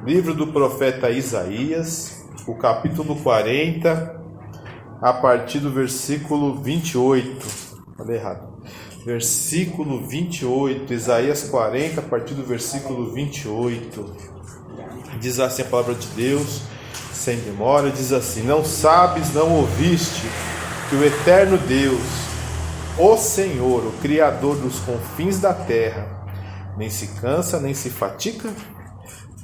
Livro do profeta Isaías, o capítulo 40, a partir do versículo 28. Falei errado. Versículo 28, Isaías 40, a partir do versículo 28. Diz assim a palavra de Deus, sem demora, diz assim: Não sabes, não ouviste, que o eterno Deus, o Senhor, o Criador dos confins da terra, nem se cansa, nem se fatiga?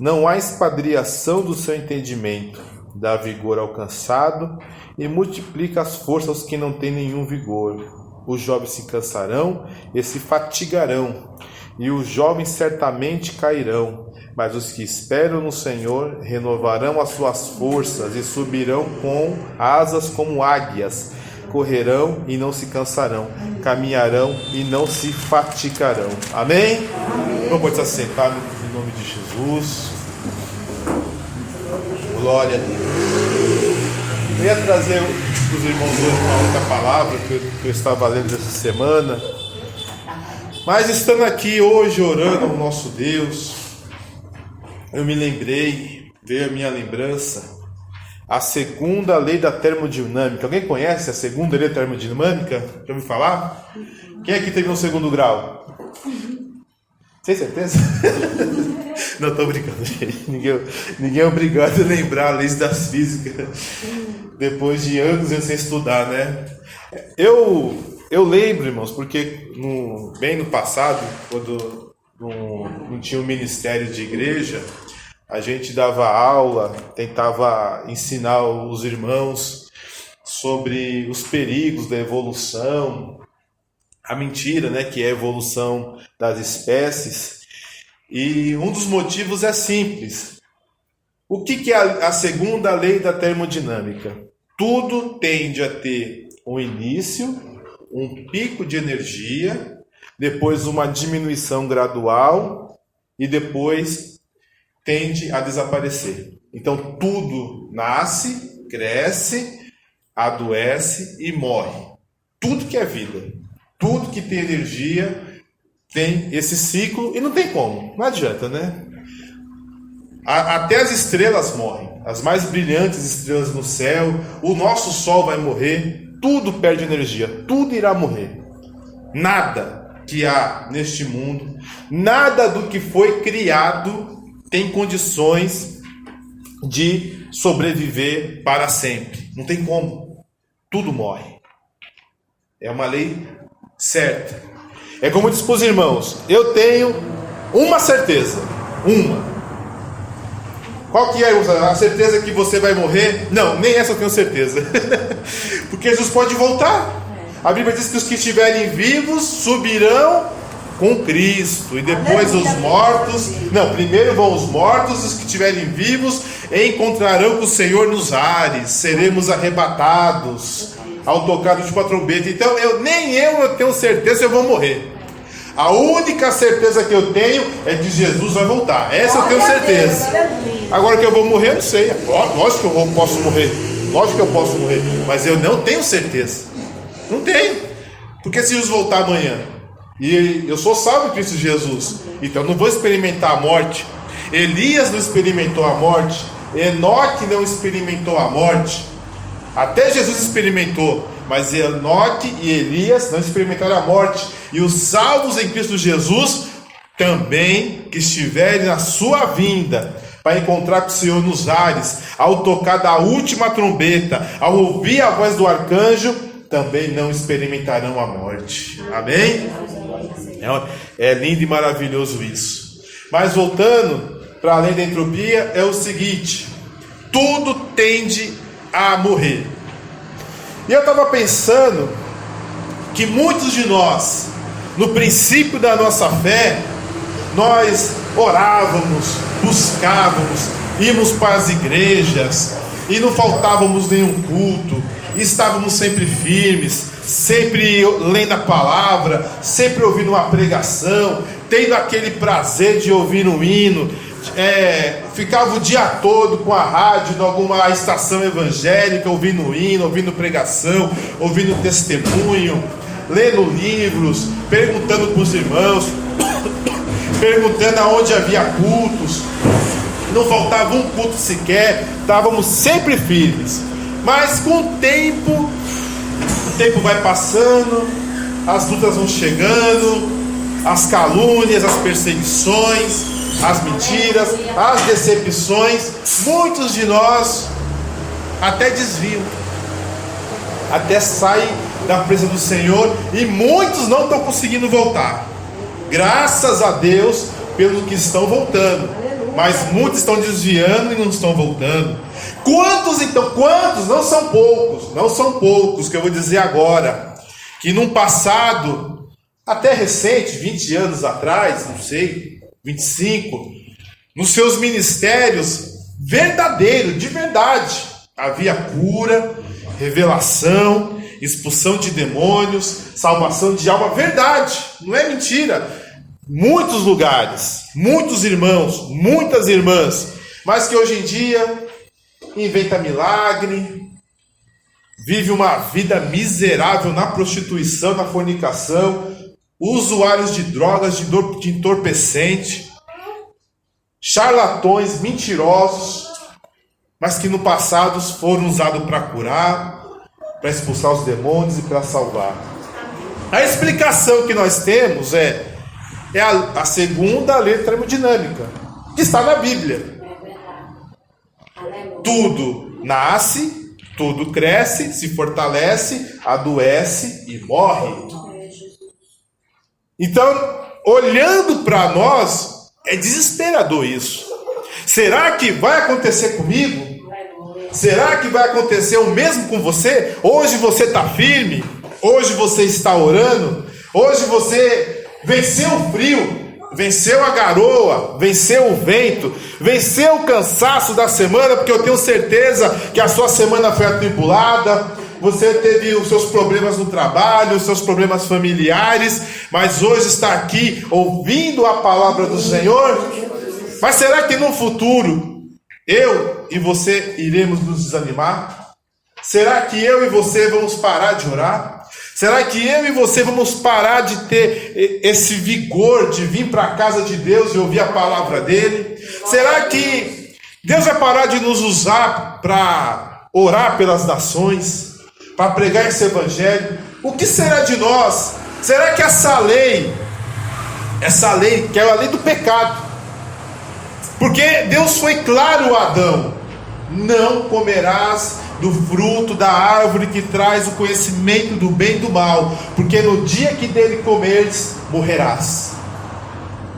Não há esquadriação do seu entendimento, dá vigor ao cansado e multiplica as forças aos que não têm nenhum vigor. Os jovens se cansarão e se fatigarão, e os jovens certamente cairão, mas os que esperam no Senhor renovarão as suas forças e subirão com asas como águias. Correrão e não se cansarão, caminharão e não se fatigarão. Amém? Vamos pode se assentar em nome de Jesus. Glória a Deus. Eu ia trazer para os irmãos hoje uma outra palavra que eu estava lendo essa semana, mas estando aqui hoje orando ao nosso Deus, eu me lembrei, veio a minha lembrança, a segunda lei da termodinâmica. Alguém conhece a segunda lei da termodinâmica? Já ouviu falar? Quem aqui teve no segundo grau? Tem certeza? Não, estou brincando, gente. Ninguém é obrigado a lembrar leis das físicas depois de anos sem estudar, né? Eu lembro, irmãos, porque bem no passado, quando não tinha um ministério de igreja, a gente dava aula, tentava ensinar os irmãos sobre os perigos da evolução, a mentira, né, que é a evolução das espécies. E um dos motivos é simples. O que é a segunda lei da termodinâmica? Tudo tende a ter um início, um pico de energia, depois uma diminuição gradual e depois tende a desaparecer. Então tudo nasce, cresce, adoece e morre. Tudo que é vida, tudo que tem energia tem esse ciclo e não tem como, não adianta, né? Até as estrelas morrem, as mais brilhantes estrelas no céu, o nosso sol vai morrer, tudo perde energia, tudo irá morrer. Nada que há neste mundo, nada do que foi criado tem condições de sobreviver para sempre. Não tem como. Tudo morre. É uma lei certa. É como diz para os irmãos: eu tenho uma certeza. Uma. Qual que é a certeza que você vai morrer? Não, nem essa eu tenho certeza. Porque Jesus pode voltar. A Bíblia diz que os que estiverem vivos subirão com Cristo, e depois os mortos, primeiro vão os mortos, os que estiverem vivos encontrarão com o Senhor nos ares, seremos arrebatados ao tocar de uma trombeta. Então eu tenho certeza que eu vou morrer. A única certeza que eu tenho é que Jesus vai voltar, essa eu tenho certeza. Agora que eu vou morrer, eu não sei. Lógico que eu posso morrer, mas eu não tenho certeza. Não tenho, porque se Jesus voltar amanhã e eu sou salvo em Cristo Jesus, então não vou experimentar a morte. Elias não experimentou a morte, Enoque não experimentou a morte. Até Jesus experimentou, mas Enoque e Elias não experimentaram a morte. E os salvos em Cristo Jesus também, que estiverem na sua vinda para encontrar com o Senhor nos ares, ao tocar da última trombeta, ao ouvir a voz do arcanjo, também não experimentarão a morte. Amém? É lindo e maravilhoso isso. Mas voltando para além da entropia, é o seguinte: tudo tende a morrer. E eu estava pensando que muitos de nós, no princípio da nossa fé, nós orávamos, buscávamos, íamos para as igrejas e não faltávamos nenhum culto, estávamos sempre firmes, sempre lendo a palavra, sempre ouvindo uma pregação, tendo aquele prazer de ouvir um hino, ficava o dia todo com a rádio em alguma estação evangélica, ouvindo hino, ouvindo pregação, ouvindo testemunho, lendo livros, perguntando para os irmãos. perguntando aonde havia cultos. Não faltava um culto sequer, estávamos sempre firmes. Mas com o tempo vai passando, as lutas vão chegando, as calúnias, as perseguições, as mentiras, as decepções. Muitos de nós até desviam, até saem da presença do Senhor, e muitos não estão conseguindo voltar. Graças a Deus pelos que estão voltando, mas muitos estão desviando e não estão voltando. Quantos então? Quantos? Não são poucos que eu vou dizer agora, que num passado até recente, 20 anos atrás, não sei, 25, nos seus ministérios verdadeiros, de verdade, havia cura, revelação, expulsão de demônios, salvação de alma, verdade, não é mentira. Muitos lugares, muitos irmãos, muitas irmãs, mas que hoje em dia inventa milagre, vive uma vida miserável na prostituição, na fornicação, usuários de drogas, de entorpecente, charlatões, mentirosos, mas que no passado foram usados para curar, para expulsar os demônios e para salvar. A explicação que nós temos é a segunda lei termodinâmica, que está na Bíblia. Tudo nasce, tudo cresce, se fortalece, adoece e morre. Então, olhando para nós, é desesperador isso. Será que vai acontecer comigo? Será que vai acontecer o mesmo com você? Hoje você está firme? Hoje você está orando? Hoje você venceu o frio, venceu a garoa, venceu o vento, venceu o cansaço da semana, porque eu tenho certeza que a sua semana foi atribulada. Você teve os seus problemas no trabalho, os seus problemas familiares, mas hoje está aqui ouvindo a palavra do Senhor. Mas será que no futuro eu e você iremos nos desanimar? Será que eu e você vamos parar de orar? Será que eu e você vamos parar de ter esse vigor de vir para a casa de Deus e ouvir a palavra dele? Será que Deus vai parar de nos usar para orar pelas nações, para pregar esse evangelho? O que será de nós? Será que essa lei que é a lei do pecado, porque Deus foi claro a Adão: não comerás do fruto da árvore que traz o conhecimento do bem e do mal, porque no dia que dele comeres, morrerás.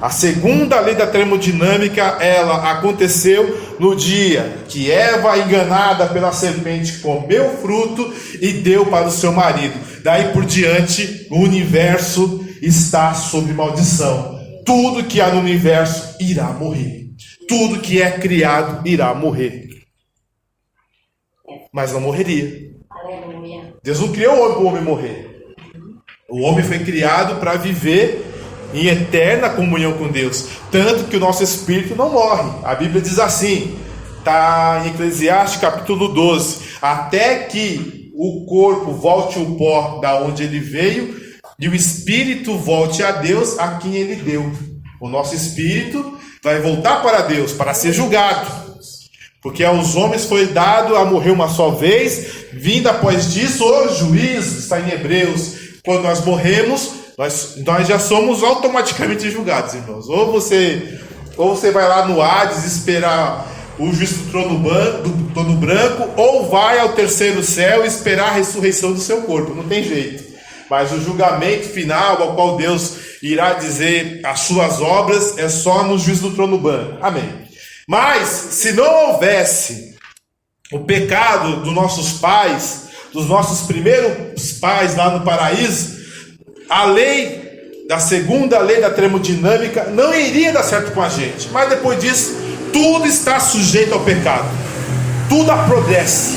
A segunda lei da termodinâmica, ela aconteceu no dia que Eva, enganada pela serpente, comeu o fruto e deu para o seu marido. Daí por diante, o universo está sob maldição. Tudo que há no universo irá morrer. Tudo que é criado irá morrer. Mas não morreria. Deus não criou o homem para o homem morrer. O homem foi criado para viver em eterna comunhão com Deus. Tanto que o nosso espírito não morre. A Bíblia diz assim, está em Eclesiastes capítulo 12: até que o corpo volte ao pó da onde ele veio, e o espírito volte a Deus a quem ele deu. O nosso espírito vai voltar para Deus, para ser julgado. Porque aos homens foi dado a morrer uma só vez, vindo após disso o juízo, está em Hebreus. Quando nós morremos, nós já somos automaticamente julgados, irmãos. Ou você vai lá no Hades esperar o juízo do trono branco, ou vai ao terceiro céu esperar a ressurreição do seu corpo. Não tem jeito. Mas o julgamento final, ao qual Deus irá dizer as suas obras, é só no juízo do trono branco. Amém. Mas, se não houvesse o pecado dos nossos pais, dos nossos primeiros pais lá no paraíso, a lei da segunda lei da termodinâmica não iria dar certo com a gente. Mas depois disso, tudo está sujeito ao pecado. Tudo apodrece.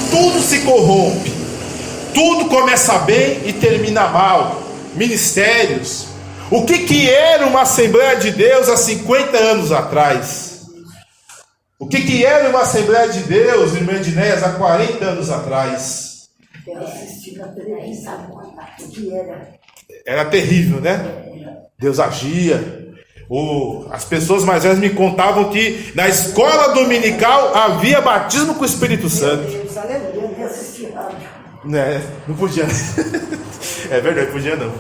Tudo se corrompe. Tudo começa bem e termina mal. Ministérios. O que era uma Assembleia de Deus há 50 anos atrás? O que era uma Assembleia de Deus, irmã Ednéias, há 40 anos atrás? Eu assisti na televisão, o que era? Era terrível, né? Deus agia. As pessoas mais velhas me contavam que na escola dominical havia batismo com o Espírito Santo. Não podia. É verdade, podia não.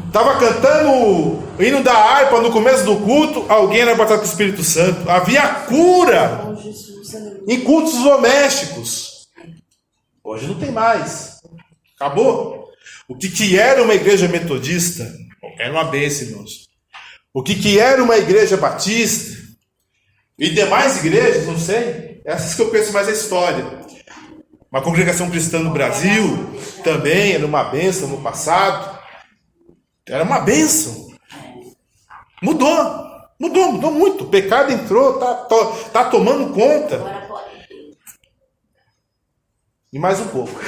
Estava cantando o hino da harpa no começo do culto, alguém era batizado com o Espírito Santo. Havia cura em cultos domésticos. Hoje não tem mais. Acabou. O que era uma igreja metodista? Era uma bênção, irmãos. O que era uma igreja batista? E demais igrejas, não sei. Essas que eu conheço mais a história. Uma congregação cristã no Brasil também era uma bênção no passado. Era uma bênção. Mudou muito. O pecado entrou, tá tomando conta. E mais um pouco.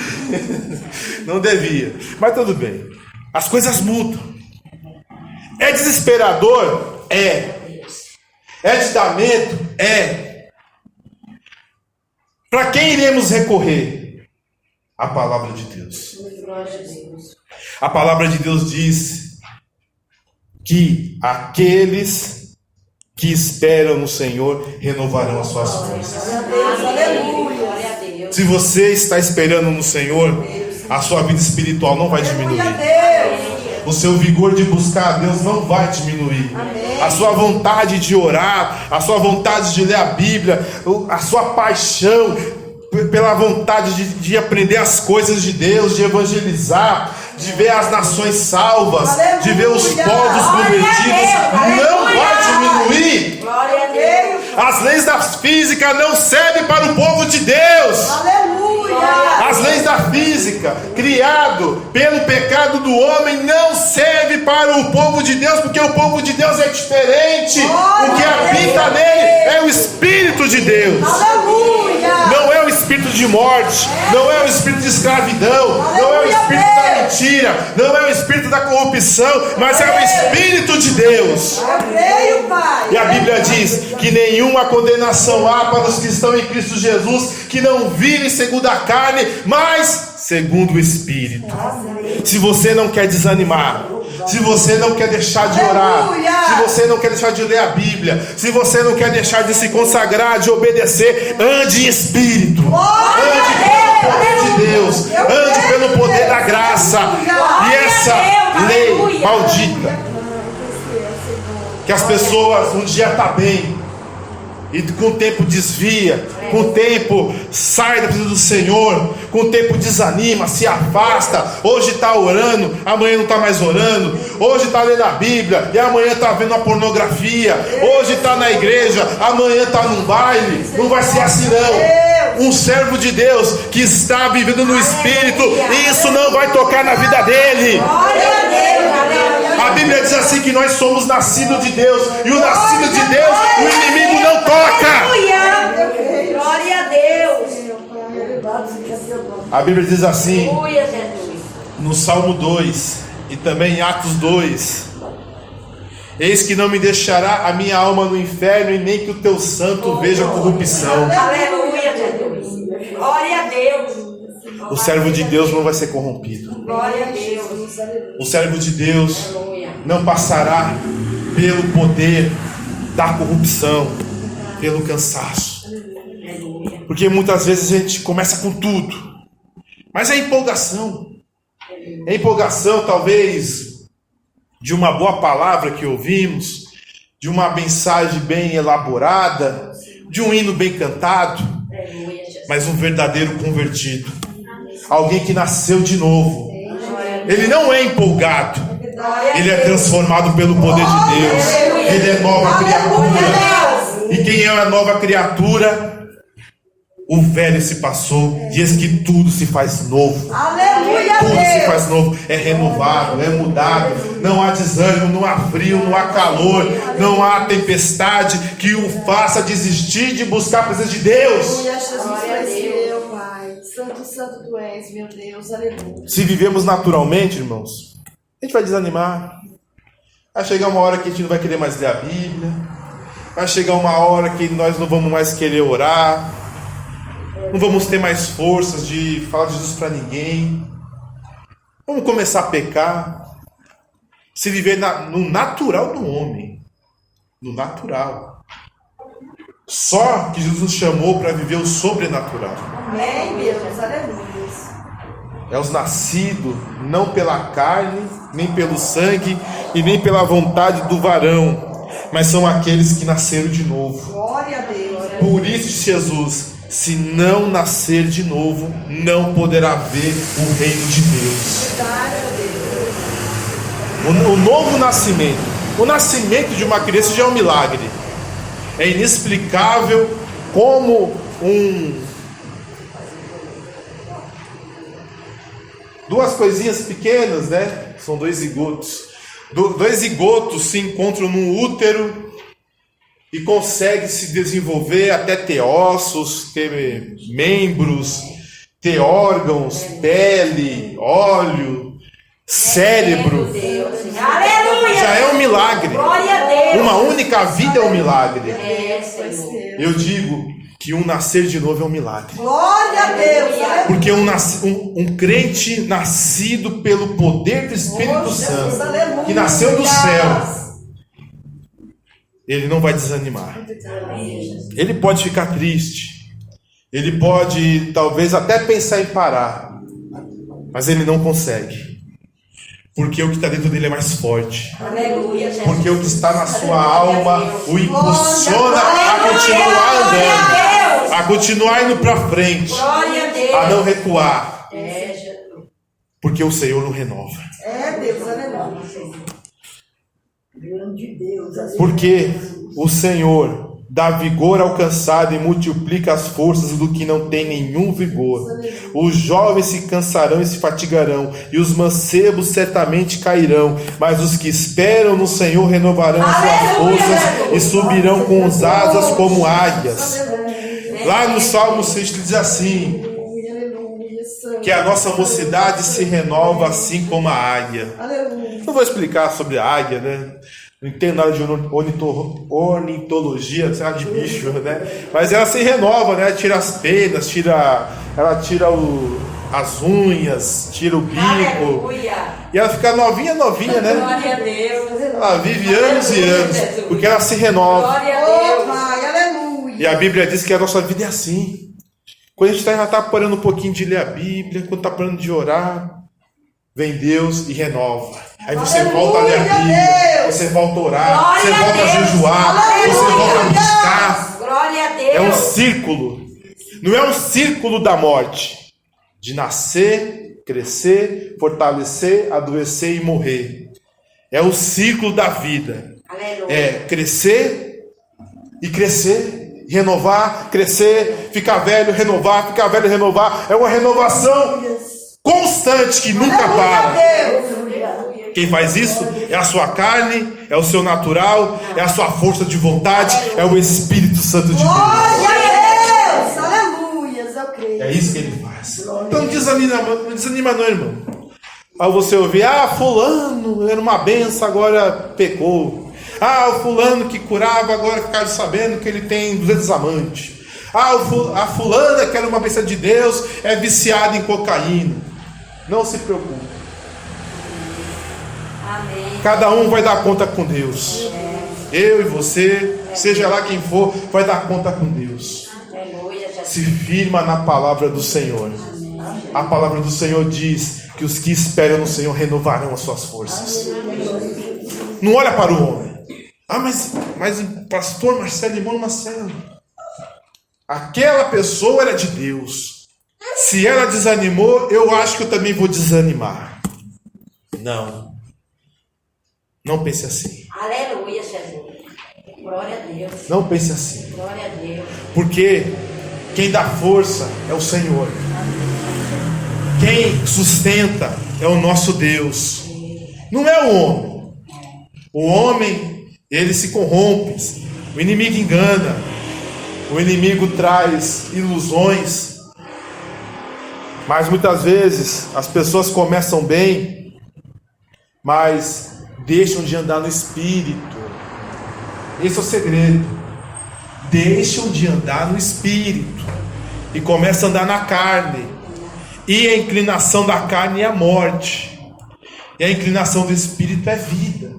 Não devia. Mas tudo bem. As coisas mudam. É desesperador? É. É de dar medo? É. Para quem iremos recorrer? A palavra de Deus. A palavra de Deus diz que aqueles que esperam no Senhor renovarão as suas forças. Se você está esperando no Senhor, a sua vida espiritual não vai diminuir. O seu vigor de buscar a Deus não vai diminuir. A sua vontade de orar, a sua vontade de ler a Bíblia, a sua paixão pela vontade de aprender as coisas de Deus, de evangelizar, de ver as nações salvas, de ver os povos convertidos, não vai diminuir. As leis da física não servem para o povo de Deus. As leis da física, criado pelo pecado do homem, não serve para o povo de Deus, porque o povo de Deus é diferente. O que habita nele é o Espírito de Deus. Não é o espírito de morte, não é o espírito de escravidão, não é o espírito da mentira, não é o espírito da corrupção, mas é o Espírito de Deus. E a Bíblia diz que nenhuma condenação há para os que estão em Cristo Jesus, que não vivem segundo a carne, mas segundo o Espírito. Se você não quer desanimar, se você não quer deixar de orar, se você não quer deixar de ler a Bíblia, se você não quer deixar de se consagrar, de obedecer, ande em Espírito, ande pelo poder de Deus, ande pelo poder da graça. E essa lei maldita, que as pessoas um dia estão bem e com o tempo desvia, com o tempo sai da presença do Senhor, com o tempo desanima, se afasta. Hoje está orando, amanhã não está mais orando. Hoje está lendo a Bíblia e amanhã está vendo a pornografia. Hoje está na igreja, amanhã está num baile. Não vai ser assim não. Um servo de Deus que está vivendo no Espírito, isso não vai tocar na vida dele. A Bíblia diz assim que nós somos nascidos de Deus, e o nascido de Deus o inimigo não toca. Glória a Deus. A Bíblia diz assim no Salmo 2 e também em Atos 2: eis que não me deixará a minha alma no inferno, e nem que o teu santo veja corrupção. Aleluia, Jesus. Glória a Deus. O servo de Deus não vai ser corrompido. Glória a Deus. O servo de Deus não passará pelo poder da corrupção, pelo cansaço. Porque muitas vezes a gente começa com tudo, mas é empolgação. É empolgação, talvez, de uma boa palavra que ouvimos, de uma mensagem bem elaborada, de um hino bem cantado, mas um verdadeiro convertido, alguém que nasceu de novo. Ele não é empolgado, ele é transformado pelo poder de Deus. Ele é nova criatura. E quem é a nova criatura? O velho se passou, e eis que tudo se faz novo. Aleluia, tudo se faz novo, é renovado, é mudado. Não há desânimo, não há frio, não há calor, não há tempestade que o faça desistir de buscar a presença de Deus. Aleluia, Jesus, meu Pai. Santo, santo tu és, meu Deus, aleluia. Se vivemos naturalmente, irmãos, a gente vai desanimar. Vai chegar uma hora que a gente não vai querer mais ler a Bíblia. Vai chegar uma hora que nós não vamos mais querer orar. Não vamos ter mais forças de falar de Jesus para ninguém. Vamos começar a pecar. se viver no natural do homem. No natural. Só que Jesus nos chamou para viver o sobrenatural. Amém, Deus. Aleluia. É os nascidos, não pela carne, nem pelo sangue e nem pela vontade do varão, mas são aqueles que nasceram de novo. Glória a Deus. Por isso disse Jesus: se não nascer de novo, não poderá ver o reino de Deus. Glória a Deus. O novo nascimento, o nascimento de uma criança já é um milagre. É inexplicável como duas coisinhas pequenas, né? São dois zigotos. Dois zigotos se encontram no útero e conseguem se desenvolver até ter ossos, ter membros, ter órgãos, pele, óleo, cérebro. Aleluia! Já é um milagre. Glória a Deus! Uma única vida é um milagre. Senhor. Eu digo que um nascer de novo é um milagre. Glória a Deus. Porque um crente nascido pelo poder do Espírito Santo, que nasceu do céu, ele não vai desanimar. Ele pode ficar triste. Ele pode talvez até pensar em parar. Mas ele não consegue. Porque o que está dentro dele é mais forte. Aleluia, Jesus. Porque o que está na sua alma o impulsiona a continuar andando, a continuar indo para frente, Glória a Deus. a não recuar. Jesus. Porque o Senhor não renova. É Deus, aleluia. Grande Deus. Porque o Senhor dá vigor ao cansado e multiplica as forças do que não tem nenhum vigor. Os jovens se cansarão e se fatigarão, e os mancebos certamente cairão, mas os que esperam no Senhor renovarão suas forças e subirão com as asas como águias. Lá no Salmo 6 diz assim, que a nossa mocidade se renova assim como a águia. Não vou explicar sobre a águia, né? Não entendo nada de ornitologia, sei lá, de bicho, né? Mas ela se renova, né? Tira as penas, ela tira as unhas, tira o bico. Aleluia. E ela fica novinha, né? Glória a Deus. Ela vive anos e anos, porque ela se renova. Glória a Oh, Deus. Pai, aleluia. E a Bíblia diz que a nossa vida é assim. Quando a gente já está parando um pouquinho de ler a Bíblia, quando está parando de orar, vem Deus e renova. Aí você volta a ler a Bíblia, você volta a orar, você volta a jejuar, você volta a buscar. Glória a Deus. É um círculo. Não é um círculo da morte. De nascer, crescer, fortalecer, adoecer e morrer. É o círculo da vida. Aleluia. É crescer e crescer, renovar, crescer, ficar velho, renovar, ficar velho, renovar. É uma renovação constante que nunca para. Quem faz isso é a sua carne, é o seu natural, é a sua força de vontade, é o Espírito Santo de Deus. Glória a Deus. Aleluia, eu creio. É isso que ele faz. Então não desanima não, irmão. Ao você ouvir, fulano era uma benção, agora pecou. O fulano que curava, agora ficaram sabendo que ele tem 200 amantes. A fulana que era uma bênção de Deus, é viciada em cocaína. Não se preocupe. Amém. Cada um vai dar conta com Deus. Eu e você, seja lá quem for, vai dar conta com Deus. Aleluia, Jesus. Se firma na palavra do Senhor. A palavra do Senhor diz que os que esperam no Senhor renovarão as suas forças. Não olha para o homem. Mas pastor Marcelo, irmão Marcelo, aquela pessoa era de Deus. Se ela desanimou, eu acho que eu também vou desanimar. Não pense assim. Aleluia, Jesus. Glória a Deus. Não pense assim. Glória a Deus. Porque quem dá força é o Senhor. Quem sustenta é o nosso Deus. Não é o homem. O homem, ele se corrompe. O inimigo engana. O inimigo traz ilusões. Mas muitas vezes as pessoas começam bem, mas deixam de andar no Espírito. Esse é o segredo. Deixam de andar no Espírito e começam a andar na carne. E a inclinação da carne é a morte. E a inclinação do Espírito é vida.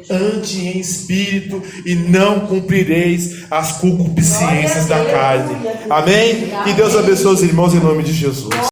Ande em espírito e não cumprireis as concupiscências da carne. Amém? Que Deus abençoe os irmãos em nome de Jesus.